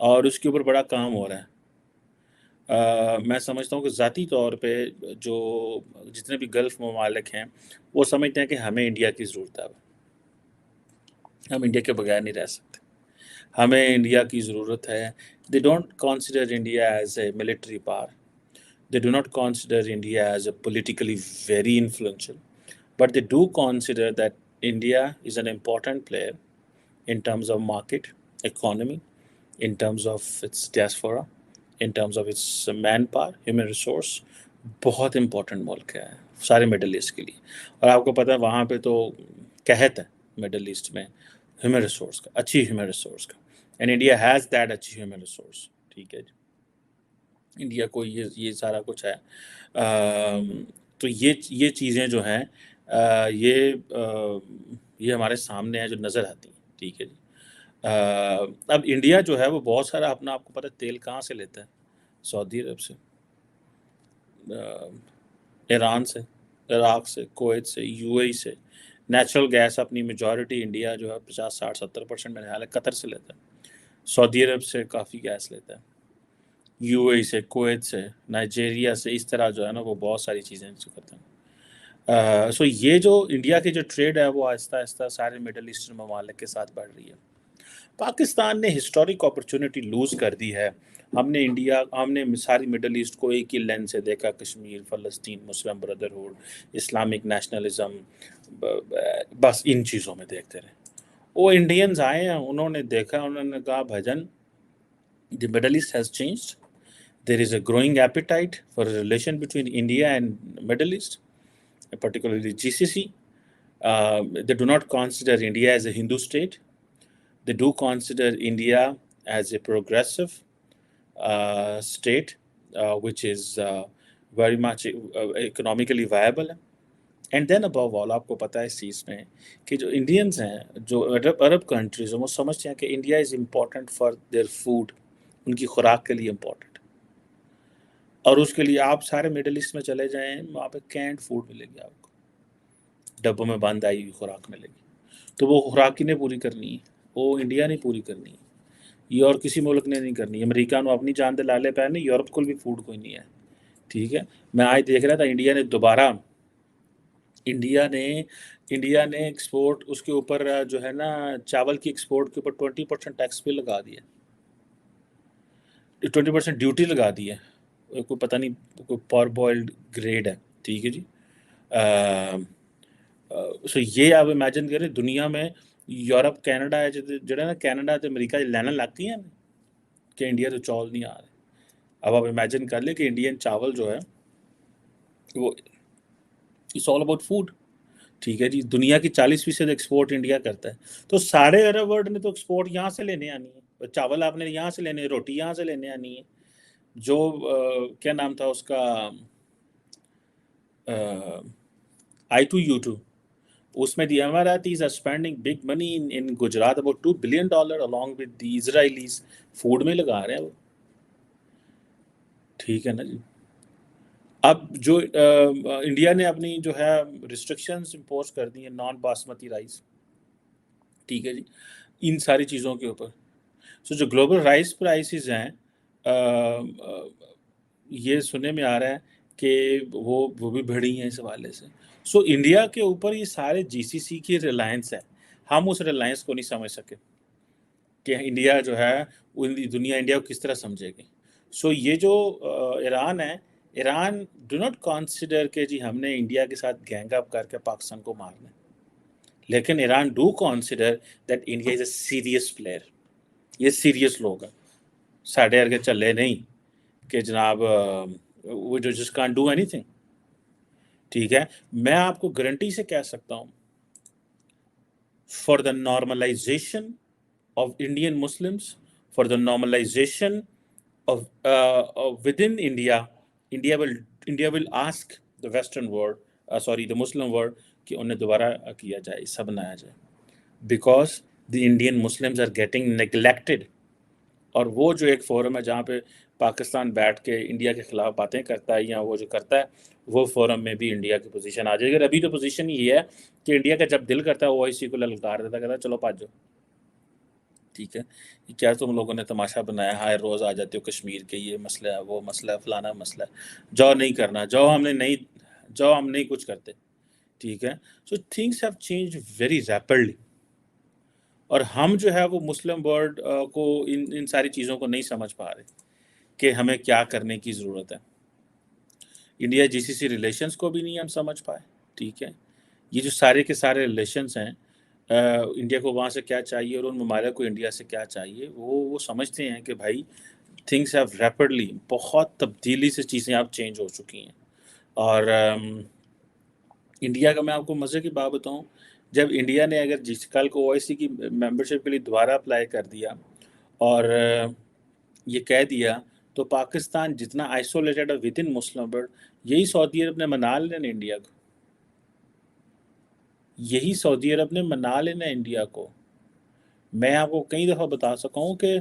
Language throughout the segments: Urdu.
اور اس کے اوپر بڑا کام ہو رہا ہے. میں سمجھتا ہوں کہ ذاتی طور پہ جو جتنے بھی گلف ممالک ہیں وہ سمجھتے ہیں کہ ہمیں انڈیا کی ضرورت ہے. ہم انڈیا کے بغیر نہیں رہ سکتے, ہمیں انڈیا کی ضرورت ہے. They don't consider India as a military power, they do not consider India as a politically very influential, but they do consider that India is an important player in terms of market, economy, in terms of its diaspora, in terms of its manpower, human resource. بہت امپورٹنٹ ملک ہے سارے مڈل ایسٹ کے لیے. اور آپ کو پتہ ہے وہاں پہ تو قحط ہے مڈل ایسٹ میں ہیومن ریسورس کا, اچھی ہیومن ریسورس کا, اینڈ انڈیا ہیز دیٹ اچھی ہیومن ریسورس. ٹھیک ہے جی, انڈیا کو یہ سارا کچھ ہے. تو یہ چیزیں جو ہیں یہ ہمارے سامنے ہیں جو نظر آتی ہیں. ٹھیک ہے جی. اب انڈیا جو ہے وہ بہت سارا اپنا, آپ کو پتہ ہے تیل کہاں سے لیتا ہے؟ سعودی عرب سے, ایران سے, عراق سے, کویت سے, یو اے ای سے. نیچرل گیس اپنی میجورٹی انڈیا جو ہے 50-60-70% میرے خیال ہے قطر سے لیتا ہے. سعودی عرب سے کافی گیس لیتا ہے, یو اے ای سے, کویت سے, نائجیریا سے. اس طرح جو ہے نا وہ بہت ساری چیزیں کرتے ہیں. سو یہ جو انڈیا کی جو ٹریڈ ہے وہ آہستہ آہستہ سارے مڈل ایسٹرن ممالک کے ساتھ بڑھ رہی ہے. پاکستان نے ہسٹورک اپرچونٹی لوز کر دی ہے. ہم نے ساری مڈل ایسٹ کو ایک ہی لینس سے دیکھا, کشمیر, فلسطین, مسلم بردرہوڈ, اسلامک نیشنلزم, بس ان چیزوں میں دیکھتے رہے. وہ انڈینز آئے ہیں, انہوں نے دیکھا, انہوں نے کہا بھجن the Middle East has changed. There is a growing appetite for a relation between India and Middle East, particularly GCC. They do not consider India as a Hindu state. They do consider India as a progressive state, which is very much economically viable. And then above all آپ کو پتہ ہے اس چیز میں کہ جو انڈینز ہیں, جو عرب کنٹریز ہیں, وہ سمجھتے ہیں کہ India is important for their food, ان کی خوراک کے لیے امپورٹنٹ. اور اس کے لیے آپ سارے مڈل ایسٹ میں چلے جائیں, وہاں پہ کینڈ فوڈ ملے گی آپ کو, ڈبوں میں بند آئی ہوئی خوراک ملے گی. تو وہ خوراک کی نے پوری کرنی ہے, وہ انڈیا نے پوری کرنی ہے, یہ اور کسی ملک نے نہیں کرنی. امریکہ نے اپنی جان دے لالے پہ نہیں, یورپ کو بھی فوڈ کوئی نہیں ہے. ٹھیک ہے, میں آج دیکھ رہا تھا انڈیا نے دوبارہ انڈیا نے ایکسپورٹ اس کے اوپر جو ہے نا چاول کی ایکسپورٹ کے اوپر 20% ٹیکس پہ لگا دیا, 20% ڈیوٹی لگا دی ہے. کوئی پتہ نہیں کوئی پار بوائلڈ گریڈ ہے. ٹھیک ہے جی. سو یہ آپ امیجن کریں دنیا میں یورپ کینیڈا ہے جڑا نا, کینیڈا تے امریکہ لینا لگتی ہیں کہ انڈیا تو چاول نہیں آ رہے. اب آپ امیجن کر لیں کہ انڈین چاول جو ہے وہ اٹس آل اباؤٹ فوڈ. ٹھیک ہے جی. دنیا کی 40% ایکسپورٹ انڈیا کرتا ہے. تو سارے عرب ورلڈ نے تو ایکسپورٹ یہاں سے لینے آنی ہے, چاول آپ نے یہاں سے لینے, روٹی یہاں سے لینے آنی ہے. جو کیا نام تھا اس کا, I2U2, اس میں the Emiratis are spending big money in Gujarat, about $2 billion along with the Israelis food میں لگا رہے ہیں وہ. ٹھیک ہے نا جی. اب جو انڈیا نے اپنی جو ہے ریسٹرکشنز امپوز کر دی ہیں نان باسمتی رائس. ٹھیک ہے جی. ان ساری چیزوں کے اوپر سو جو گلوبل رائس پرائسز ہیں یہ سننے میں آ رہا ہے کہ وہ بھی بڑھی ہیں اس حوالے سے. سو انڈیا کے اوپر یہ سارے جی سی سی کی ریلائنس ہے. ہم اس ریلائنس کو نہیں سمجھ سکے کہ انڈیا جو ہے دنیا انڈیا کو کس طرح سمجھے گی. سو یہ جو ایران ہے, ایران ڈو ناٹ کنسیڈر کہ جی ہم نے انڈیا کے ساتھ گینگ اپ کر کے پاکستان کو مارنا ہے, لیکن Iran do consider that India is a serious player. یہ سیریس لوگ ہیں, ساڑھے ارگے چلے نہیں کہ جناب وہ جو جس کانٹ ڈو اینی تھنگ. ٹھیک ہے. میں آپ کو گارنٹی سے کہہ سکتا ہوں for the normalisation of Indian Muslims, for the normalisation of within India will ask the Western world, the Muslim world, کہ انہیں دوبارہ کیا جائے, حصہ بنایا جائے, because the Indian Muslims are getting neglected. اور وہ جو ایک فورم ہے جہاں پہ پاکستان بیٹھ کے انڈیا کے خلاف باتیں کرتا ہے یا وہ جو کرتا ہے, وہ فورم میں بھی انڈیا کی پوزیشن آ جائے گی. ابھی تو پوزیشن یہ ہے کہ انڈیا کا جب دل کرتا ہے وہ اسی کو للکار دیتا, کہتا ہے چلو پاجو. ٹھیک ہے، کہ کیا تم لوگوں نے تماشا بنایا، ہائے روز آ جاتے ہو کشمیر کے، یہ مسئلہ ہے، وہ مسئلہ ہے، فلانا مسئلہ ہے، جاؤ نہیں کرنا، جاؤ ہم نہیں کچھ کرتے. ٹھیک ہے. So things have change very rapidly, اور ہم جو ہے وہ مسلم ورلڈ کو ان ساری چیزوں کو نہیں سمجھ پا رہے کہ ہمیں کیا کرنے کی ضرورت ہے. انڈیا جی سی سی ریلیشنس کو بھی نہیں ہم سمجھ پائے. ٹھیک ہے. یہ جو سارے کے سارے ریلیشنس ہیں، انڈیا کو وہاں سے کیا چاہیے اور ان ممالک کو انڈیا سے کیا چاہیے، وہ سمجھتے ہیں کہ بھائی تھنگس ہیو ریپڈلی، بہت تبدیلی سے چیزیں اب چینج ہو چکی ہیں. اور انڈیا کا میں آپ کو مزے کی بات بتاؤں، جب انڈیا نے اگر جس کل کو او آئی سی کی ممبرشپ کے لیے دوبارہ اپلائی کر دیا اور یہ کہہ دیا، تو پاکستان جتنا isolated with in Muslim world, یہی سعودی عرب نے منا لینا انڈیا کو، یہی سعودی عرب نے منا لینا انڈیا کو. میں آپ کو کئی دفعہ بتا سکا ہوں کہ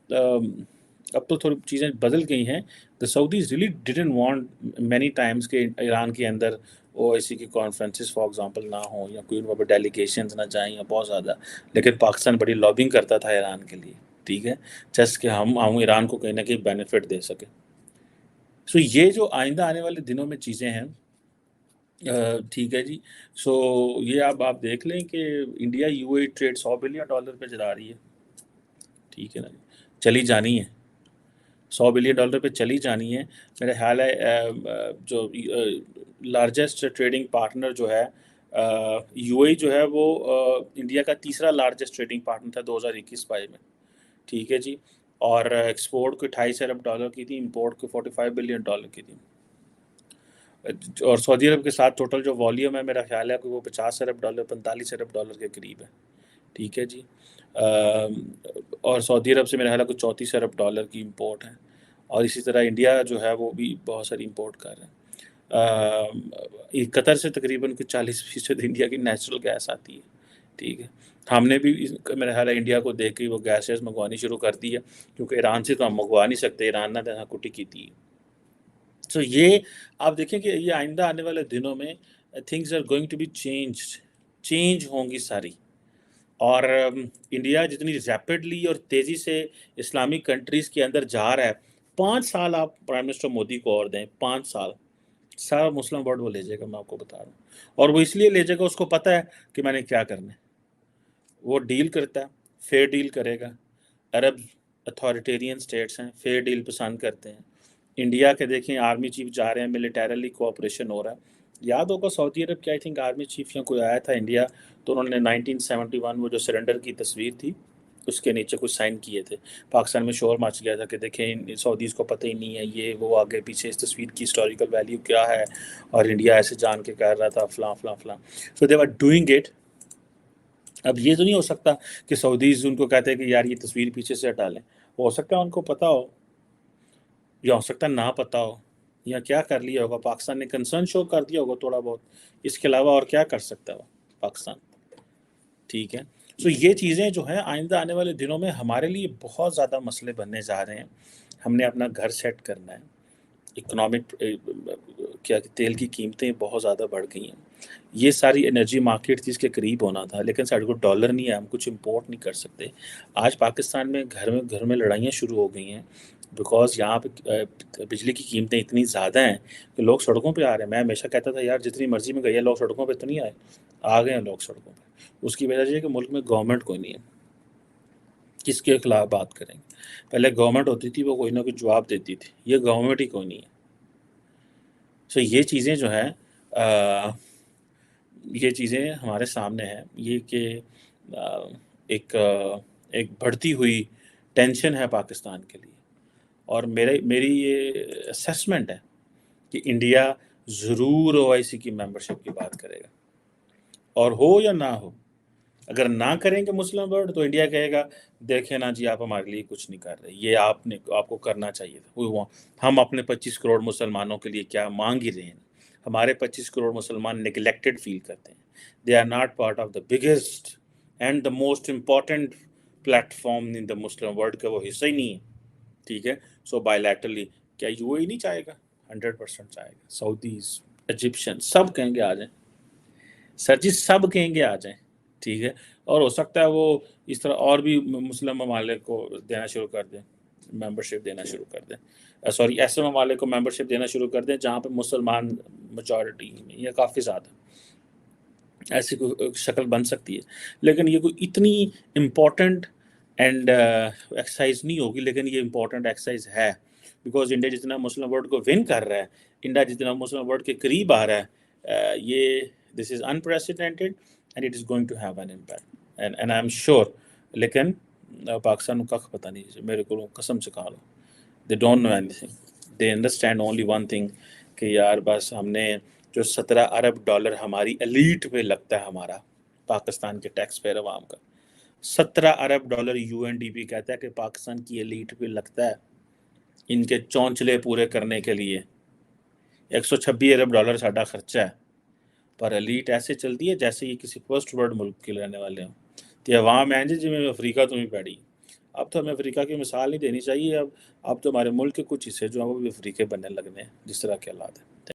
اب تو تھوڑی چیزیں بدل گئی ہیں. The Saudis really didn't want many times کہ ایران کے اندر او آئی سی کی کانفرنسز فار ایگزامپل نہ ہوں، یا کوئی وہاں پہ ڈیلیگیشنز نہ جائیں یا بہت زیادہ، لیکن پاکستان بڑی لابنگ کرتا تھا ایران کے لیے. ٹھیک ہے. جس کہ ہم ایران کو کہیں نہ کہیں بینیفٹ دے سکیں. سو یہ جو آئندہ آنے والے دنوں میں چیزیں ہیں، ٹھیک ہے جی. سو یہ آپ دیکھ لیں کہ India U A trade $100 billion پہ چلا رہی ہے. ٹھیک ہے نا، چلی جانی ہے، $100 بلین پہ چلی جانی ہے. میرا خیال ہے جو لارجسٹ ٹریڈنگ پارٹنر جو ہے یو اے جو ہے وہ انڈیا کا تیسرا لارجسٹ ٹریڈنگ پارٹنر تھا 2021-22 میں. ٹھیک ہے جی. اور ایکسپورٹ کو $28 ارب کی تھی، امپورٹ کو $45 بلین کی تھی. اور سعودی عرب کے ساتھ ٹوٹل جو والیوم ہے میرا خیال ہے کہ وہ $50 ارب $45 ارب کے قریب ہے. ٹھیک ہے جی. اور سعودی عرب سے میرا خیال ہے کہ $34 ارب کی امپورٹ ہے. اور اسی طرح انڈیا جو ہے وہ بھی بہت ساری امپورٹ کر رہے ہیں. قطر سے تقریباً کچھ 40% انڈیا کی نیچرل گیس آتی ہے. ٹھیک ہے. ہم نے بھی میرا خیال ہے انڈیا کو دیکھ کے وہ گیسز منگوانی شروع کر دی ہے، کیونکہ ایران سے تو ہم منگوا نہیں سکتے، ایران نہ دینا کٹی کی تھی. سو یہ آپ دیکھیں کہ یہ آئندہ آنے والے دنوں میں things are going to be change ہوں گی ساری. اور انڈیا جتنی ریپڈلی اور تیزی سے اسلامک کنٹریز کے اندر جا رہا ہے، 5 سال آپ پرائم منسٹر مودی کو اور دیں، 5 سال سارا مسلم ورلڈ وہ لے جائے گا، میں آپ کو بتا رہا ہوں. اور وہ اس لیے لے جائے گا، اس کو پتہ ہے کہ میں نے کیا کرنا ہے. وہ ڈیل کرتا ہے، فیئر ڈیل کرے گا. عرب اتھارٹیرین سٹیٹس ہیں، فیئر ڈیل پسند کرتے ہیں. انڈیا کے دیکھیں آرمی چیف جا رہے ہیں، ملیٹریلی کوآپریشن ہو رہا ہے. یاد ہوگا سعودی عرب کے آئی تھنک آرمی چیف یا کوئی آیا تھا انڈیا، تو انہوں نے 1971 وہ جو سرنڈر کی تصویر تھی اس کے نیچے کچھ سائن کیے تھے. پاکستان میں شور مچ گیا تھا کہ دیکھیں سعودیز کو پتہ ہی نہیں ہے یہ وہ آگے پیچھے اس تصویر کی ہسٹوریکل ویلیو کیا ہے، اور انڈیا ایسے جان کے کہہ رہا تھا فلاں فلاں فلاں. سو دے آر ڈوئنگ اٹ. اب یہ تو نہیں ہو سکتا کہ سعودیز ان کو کہتے ہیں کہ یار یہ تصویر پیچھے سے ہٹا لیں. ہو سکتا ہے ان کو پتہ ہو، یا ہو سکتا ہے نہ پتہ ہو، یا کیا کر لیا ہوگا پاکستان نے، کنسرن شو کر دیا ہوگا تھوڑا بہت. اس کے علاوہ اور کیا کر سکتا ہے پاکستان. ٹھیک ہے. سو یہ چیزیں جو ہیں آئندہ آنے والے دنوں میں ہمارے لیے بہت زیادہ مسئلے بننے جا رہے ہیں. ہم نے اپنا گھر سیٹ کرنا ہے. اکنامک کیا تیل کی قیمتیں بہت زیادہ بڑھ گئی ہیں. یہ ساری انرجی مارکیٹ تھی اس کے قریب ہونا تھا، لیکن سارے کو ڈالر نہیں ہے، ہم کچھ امپورٹ نہیں کر سکتے. آج پاکستان میں گھر میں لڑائیاں شروع ہو گئی ہیں، بیکاز یہاں پہ بجلی کی قیمتیں اتنی زیادہ ہیں کہ لوگ سڑکوں پہ آ رہے ہیں. میں ہمیشہ کہتا تھا یار جتنی مرضی میں گئی ہے، لوگ سڑکوں پہ تو نہیں آئے، آ گئے ہیں لوگ سڑکوں پہ. اس کی وجہ یہ ہے کہ ملک میں گورنمنٹ کوئی نہیں ہے. کس کے خلاف بات کریں گے؟ پہلے گورنمنٹ ہوتی تھی، وہ کوئی نہ کوئی جواب دیتی تھی. یہ گورنمنٹ ہی کوئی نہیں ہے. سو یہ چیزیں جو ہیں یہ چیزیں ہمارے سامنے ہیں. یہ کہ ایک بڑھتی ہوئی ٹینشن ہے پاکستان کے لیے. اور میری یہ اسیسمنٹ ہے کہ انڈیا ضرور او آئی سی کی ممبرشپ کی بات کرے گا، اور ہو یا نہ ہو. اگر نہ کریں گے مسلم ورلڈ تو انڈیا کہے گا دیکھیں نا جی آپ ہمارے لیے کچھ نہیں کر رہے، یہ آپ کو کرنا چاہیے تھا. ہم اپنے 25 کروڑ مسلمانوں کے لیے کیا مانگ ہی رہے ہیں. ہمارے 25 کروڑ مسلمان نیگلیکٹڈ فیل کرتے ہیں. They are not part of the biggest and the most important platform in the Muslim world کا وہ حصہ ہی نہیں ہے. ٹھیک ہے. سو بائی لیٹرلی کیا یو اے نہیں چاہے گا؟ 100% چاہے گا. سعودیز، ایجپشن سب کہیں گے آ جائیں. سر جی سب کہیں گے آ جائیں. ٹھیک ہے، اور ہو سکتا ہے وہ اس طرح اور بھی مسلم ممالک کو دینا شروع کر دیں، ممبرشپ دینا شروع کر دیں، سوری ایسے ممالک کو ممبرشپ دینا شروع کر دیں جہاں پہ مسلمان میجورٹی میں یا کافی زیادہ، ایسی کوئی شکل بن سکتی ہے. لیکن یہ کوئی اتنی امپورٹنٹ اینڈ ایکسرسائز نہیں ہوگی، لیکن یہ امپورٹنٹ ایکسرسائز ہے، بیکاز انڈیا جتنا مسلم ورلڈ کو ون کر رہا ہے، انڈیا جتنا مسلم ورلڈ کے قریب آ رہا ہے، یہ this is unprecedented and it is going to have an impact and I'm sure. لیکن پاکستان کو کھ پتہ نہیں، میرے کو قسم سے کہا لو، they don't know anything, they understand only one thing کہ یار بس ہم نے جو $17 ارب ہماری ایلیٹ پہ لگتا ہے، ہمارا پاکستان کے ٹیکس پیئر عوام کا $17 ارب UNDP کہتا ہے کہ پاکستان کی ایلیٹ پہ لگتا ہے ان کے چونچلے پورے کرنے کے لیے. $126 ارب ساڈا خرچہ ہے، پر ایلیٹ ایسے چلتی ہے جیسے یہ کسی فرسٹ ورلڈ ملک کے رہنے والے ہوں. تو عوام ہیں جی میں افریقہ تمہیں پیڑی. اب تو ہمیں افریقہ کی مثال نہیں دینی چاہیے، اب تو ہمارے ملک کے کچھ حصے جو ہیں وہ بھی افریقے بننے لگنے ہیں جس طرح کے حالات ہیں.